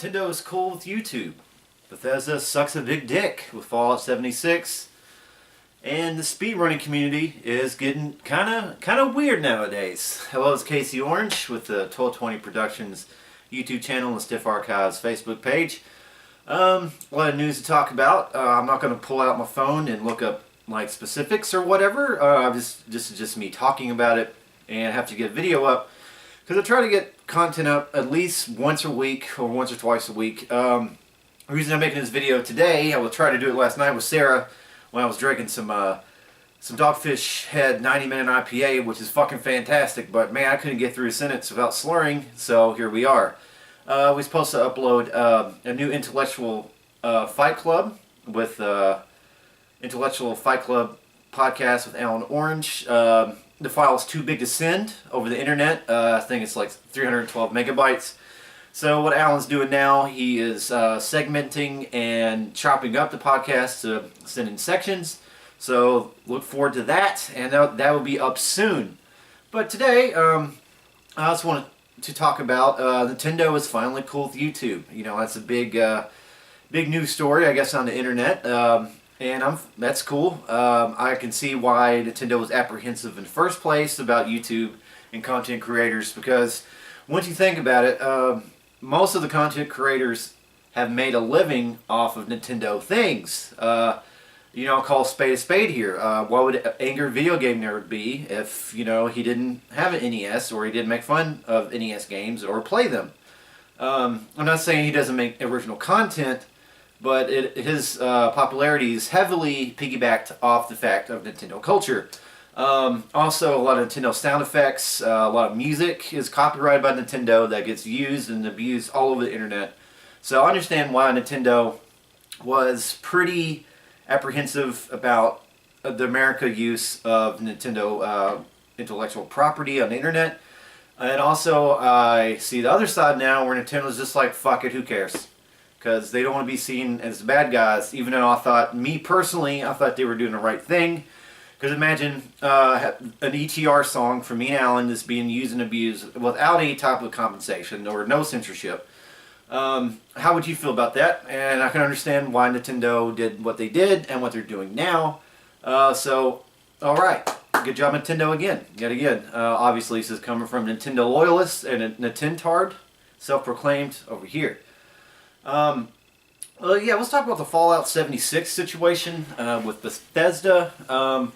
Nintendo is cool with YouTube. Bethesda sucks a big dick with Fallout 76. And the speedrunning community is getting kind of weird nowadays. Hello, it's Casey Orange with the 1220 Productions YouTube channel and the Stiff Archives Facebook page. A lot of news to talk about. I'm not going to pull out my phone and look up like specifics or whatever. This is just me talking about it, and I have to get a video up because I try to get content up at least once a week or once or twice a week. The reason I'm making this video today, I will try to do it last night with Sarah when I was drinking some Dogfish Head 90-minute IPA, which is fucking fantastic, but man, I couldn't get through a sentence without slurring, so here we are. We're supposed to upload a new Intellectual Fight Club with Intellectual Fight Club podcast with Alan Orange. The file is too big to send over the internet. I think it's like 312 megabytes. So what Alan's doing now, he is segmenting and chopping up the podcast to send in sections. So look forward to that, and that will be up soon. But today, I just wanted to talk about Nintendo is finally cool with YouTube. You know, that's a big news story, I guess, on the internet. And that's cool. I can see why Nintendo was apprehensive in the first place about YouTube and content creators, because once you think about it, most of the content creators have made a living off of Nintendo things. You know, I'll call a spade here. What would an angry video game nerd be if, you know, he didn't have an NES, or he didn't make fun of NES games or play them? I'm not saying he doesn't make original content, but his popularity is heavily piggybacked off the fact of Nintendo culture. Also, a lot of Nintendo sound effects, a lot of music is copyrighted by Nintendo that gets used and abused all over the internet. So I understand why Nintendo was pretty apprehensive about the America use of Nintendo intellectual property on the internet. And also, I see the other side now where Nintendo's just like, fuck it, who cares? Because they don't want to be seen as the bad guys, even though I thought they were doing the right thing. Because imagine an ETR song from me and Alan that's being used and abused without any type of compensation or no censorship. How would you feel about that? And I can understand why Nintendo did what they did and what they're doing now. So, alright. Good job, Nintendo, again. Yet again. Obviously, this is coming from Nintendo loyalists and a Nintentard, self-proclaimed, over here. Yeah, let's talk about the Fallout 76 situation with Bethesda. I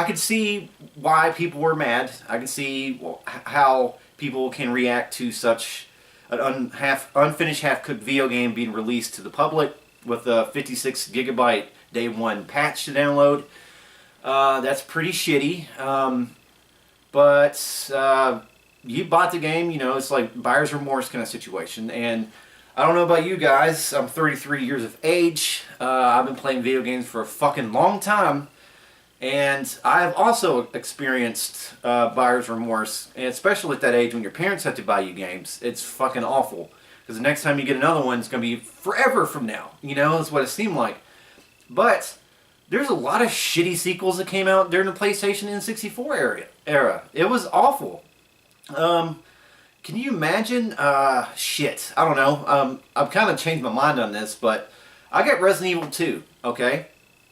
could see why people were mad. I can see how people can react to such an unfinished, half-cooked video game being released to the public with a 56 gigabyte day one patch to download. That's pretty shitty. But you bought the game, you know, it's like buyer's remorse kind of situation. And I don't know about you guys, I'm 33 years of age. I've been playing video games for a fucking long time. And I've also experienced buyer's remorse, and especially at that age when your parents have to buy you games. It's fucking awful. Because the next time you get another one, it's going to be forever from now. You know, that's what it seemed like. But there's a lot of shitty sequels that came out during the PlayStation N64 era. It was awful. Can you imagine? Shit. I don't know. I've kind of changed my mind on this, but I got Resident Evil 2, okay?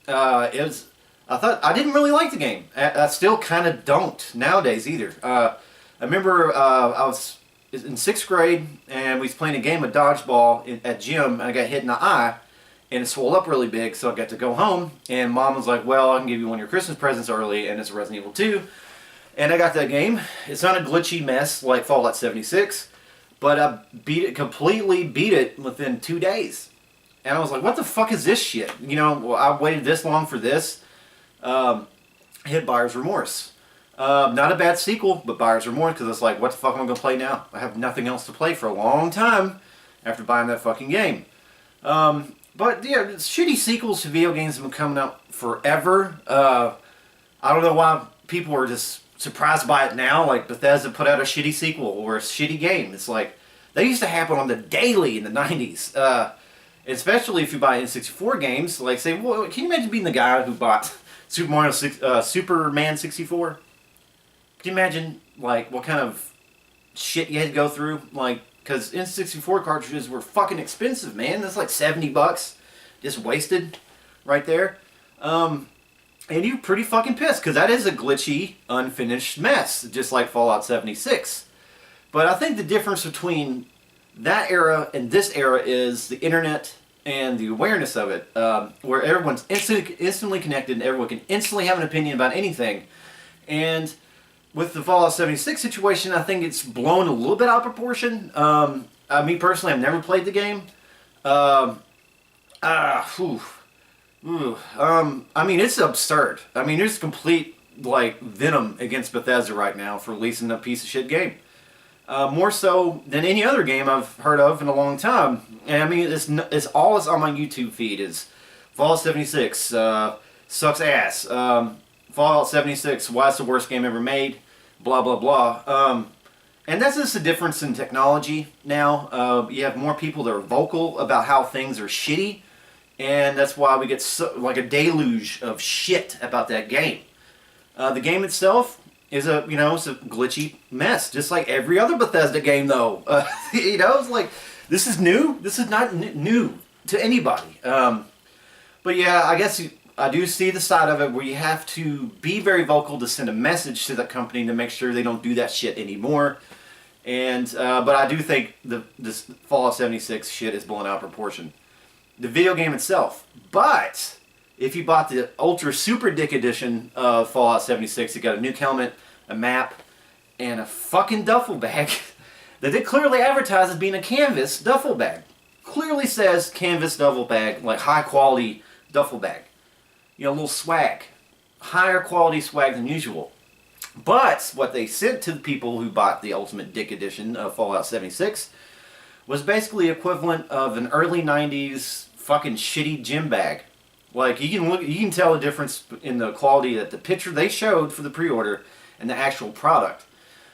I didn't really like the game. I still kind of don't nowadays either. I remember I was in 6th grade, and we was playing a game of dodgeball at gym, and I got hit in the eye, and it swelled up really big, so I got to go home, and Mom was like, well, I can give you one of your Christmas presents early, and it's Resident Evil 2. And I got that game. It's not a glitchy mess like Fallout 76, but I completely beat it within 2 days. And I was like, what the fuck is this shit? You know, I waited this long for this. Hit buyer's remorse. Not a bad sequel, but buyer's remorse, because it's like, what the fuck am I going to play now? I have nothing else to play for a long time after buying that fucking game. But yeah, shitty sequels to video games have been coming out forever. I don't know why people are just surprised by it now. Like, Bethesda put out a shitty sequel or a shitty game. It's like, they used to happen on the daily in the 90s. Especially if you buy N64 games. Like, say, well, can you imagine being the guy who bought Superman 64? Can you imagine, like, what kind of shit you had to go through, like, because N64 cartridges were fucking expensive, man. That's like $70, just wasted, right there. And you're pretty fucking pissed, because that is a glitchy, unfinished mess, just like Fallout 76. But I think the difference between that era and this era is the internet and the awareness of it, where everyone's instantly connected and everyone can instantly have an opinion about anything. And with the Fallout 76 situation, I think it's blown a little bit out of proportion. Me personally, I've never played the game. I mean, it's absurd. I mean, there's complete, like, venom against Bethesda right now for releasing a piece of shit game. More so than any other game I've heard of in a long time. And I mean, it's all that's on my YouTube feed is Fallout 76, sucks ass. Fallout 76, why it's the worst game ever made, blah, blah, blah. And that's just a difference in technology now. You have more people that are vocal about how things are shitty. And that's why we get like a deluge of shit about that game. The game itself is it's a glitchy mess, just like every other Bethesda game, though. It's like, this is new. This is not new to anybody. But yeah, I guess I do see the side of it where you have to be very vocal to send a message to the company to make sure they don't do that shit anymore. And but I do think this Fallout 76 shit is blown out of proportion. The video game itself. But if you bought the Ultra Super Dick Edition of Fallout 76, it got a new helmet, a map, and a fucking duffel bag that they clearly advertise as being a canvas duffel bag. Clearly says canvas duffel bag, like high quality duffel bag. A little swag. Higher quality swag than usual. But what they sent to the people who bought the Ultimate Dick Edition of Fallout 76 was basically equivalent of an early 90s fucking shitty gym bag. Like, you can tell the difference in the quality that the picture they showed for the pre-order and the actual product.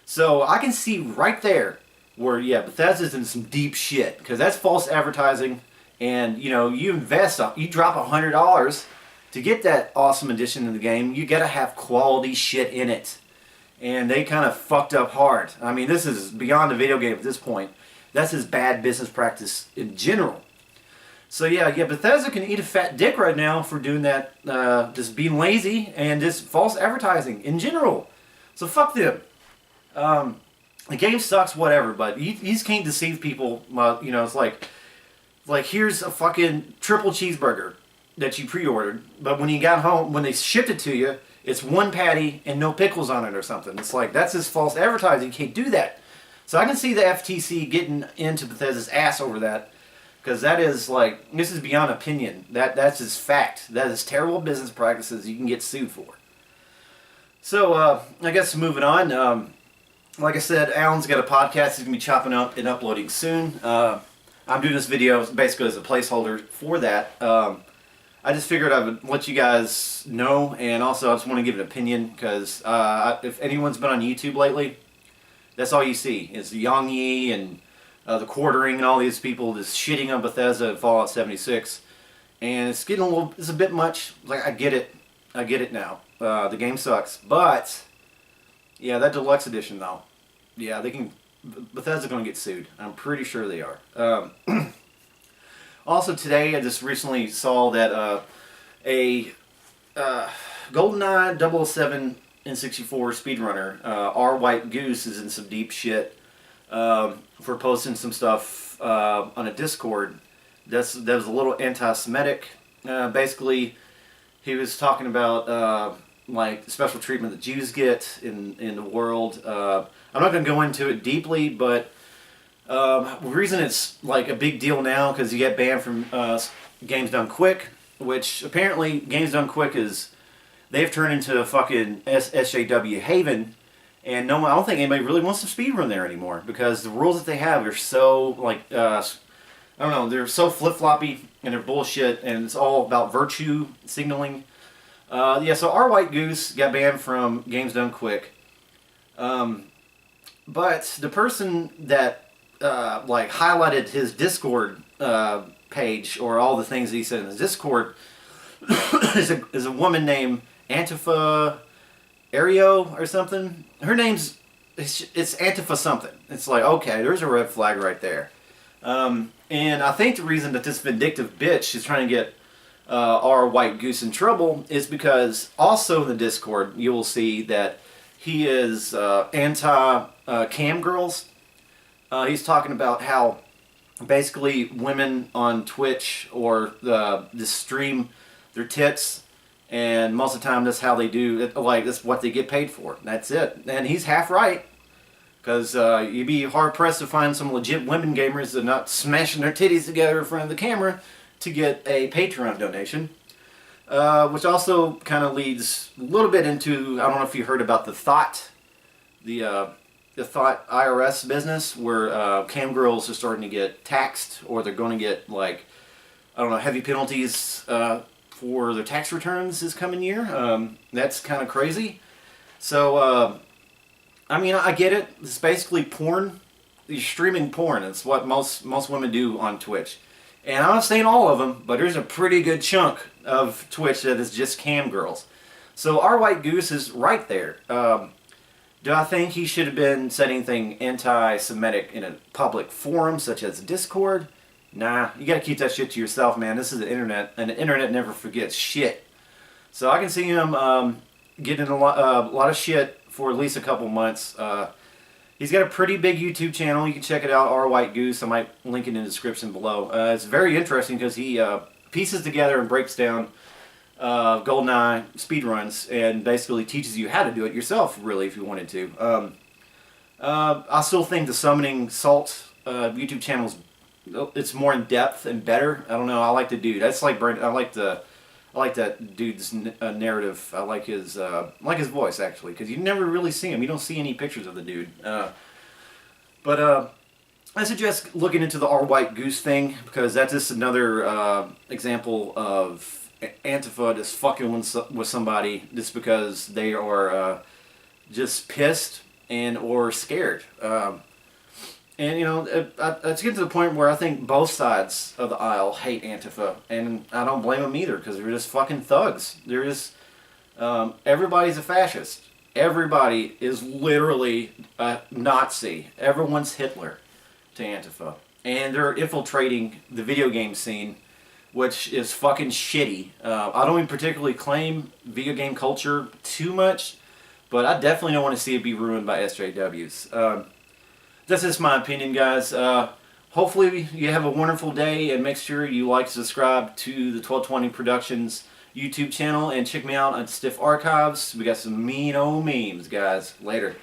So I can see right there where, yeah, Bethesda's in some deep shit, because that's false advertising. And you drop $100 to get that awesome edition of the game. You gotta have quality shit in it, and they kind of fucked up hard. I mean, this is beyond a video game at this point. That's his bad business practice in general. So yeah, Bethesda can eat a fat dick right now for doing that, just being lazy and just false advertising in general. So fuck them. The game sucks, whatever, but you just can't deceive people. It's like here's a fucking triple cheeseburger that you pre-ordered, but when you got home, when they shipped it to you, it's one patty and no pickles on it or something. It's like, that's just false advertising. You can't do that. So I can see the FTC getting into Bethesda's ass over that, because that is like, this is beyond opinion. That's just fact. That is terrible business practices you can get sued for. So I guess moving on. Like I said, Alan's got a podcast he's going to be chopping up and uploading soon. I'm doing this video basically as a placeholder for that. I just figured I would let you guys know, and also I just want to give an opinion, because if anyone's been on YouTube lately, that's all you see is the Yang Yi and the Quartering and all these people just shitting on Bethesda and Fallout 76, and it's getting it's a bit much. Like, I get it now. The game sucks, but yeah, that deluxe edition though, yeah, Bethesda's gonna get sued. I'm pretty sure they are. Also today, I just recently saw that a GoldenEye 007 N64 speedrunner, RwhiteGoose, is in some deep shit for posting some stuff on a Discord that was a little anti-Semitic. Basically, he was talking about like the special treatment that Jews get in the world. I'm not going to go into it deeply, but the reason it's like a big deal now, because you get banned from Games Done Quick, which apparently Games Done Quick they've turned into a fucking SJW haven, and I don't think anybody really wants to speedrun there anymore, because the rules that they have are so, like, I don't know, they're so flip-floppy, and they're bullshit, and it's all about virtue signaling. Yeah, so RwhiteGoose got banned from Games Done Quick. But the person that like highlighted his Discord page, or all the things that he said in his Discord, is a woman named Antifa Ario or something. Her name's it's Antifa something. It's like, okay, there's a red flag right there. And I think the reason that this vindictive bitch is trying to get our White Goose in trouble is because also in the Discord you will see that he is anti-cam girls. He's talking about how basically women on Twitch or just stream their tits, and most of the time that's how they do it, like that's what they get paid for. That's it. And he's half right, because you'd be hard pressed to find some legit women gamers that are not smashing their titties together in front of the camera to get a Patreon donation. Which also kind of leads a little bit into, I don't know if you heard about the Thought IRS business, where cam girls are starting to get taxed, or they're going to get, like, I don't know, heavy penalties for their tax returns this coming year. That's kind of crazy. So, I mean, I get it. It's basically porn. You're streaming porn. It's what most women do on Twitch. And I'm not saying all of them, but there's a pretty good chunk of Twitch that is just cam girls. So our White Goose is right there. Do I think he should have been said anything anti-Semitic in a public forum such as Discord? Nah, you gotta keep that shit to yourself, man. This is the internet, and the internet never forgets shit. So I can see him getting a lot of shit for at least a couple months. He's got a pretty big YouTube channel. You can check it out, RwhiteGoose. I might link it in the description below. It's very interesting because he pieces together and breaks down GoldenEye speedruns and basically teaches you how to do it yourself, really, if you wanted to. I still think the Summoning Salt YouTube channel it's more in depth and better. I don't know. I like the dude. That's like I like that dude's narrative. I like his voice, actually, because you never really see him. You don't see any pictures of the dude. But I suggest looking into the RwhiteGoose thing, because that's just another example of Antifa just fucking with somebody just because they are just pissed and or scared. And, you know, it's getting to the point where I think both sides of the aisle hate Antifa, and I don't blame them either, because they're just fucking thugs. They're just, everybody's a fascist. Everybody is literally a Nazi. Everyone's Hitler to Antifa. And they're infiltrating the video game scene, which is fucking shitty. I don't even particularly claim video game culture too much, but I definitely don't want to see it be ruined by SJWs. That's just my opinion, guys. Hopefully you have a wonderful day, and make sure you like and subscribe to the 1220 Productions YouTube channel, and check me out on Stiff Archives. We got some mean old memes, guys. Later.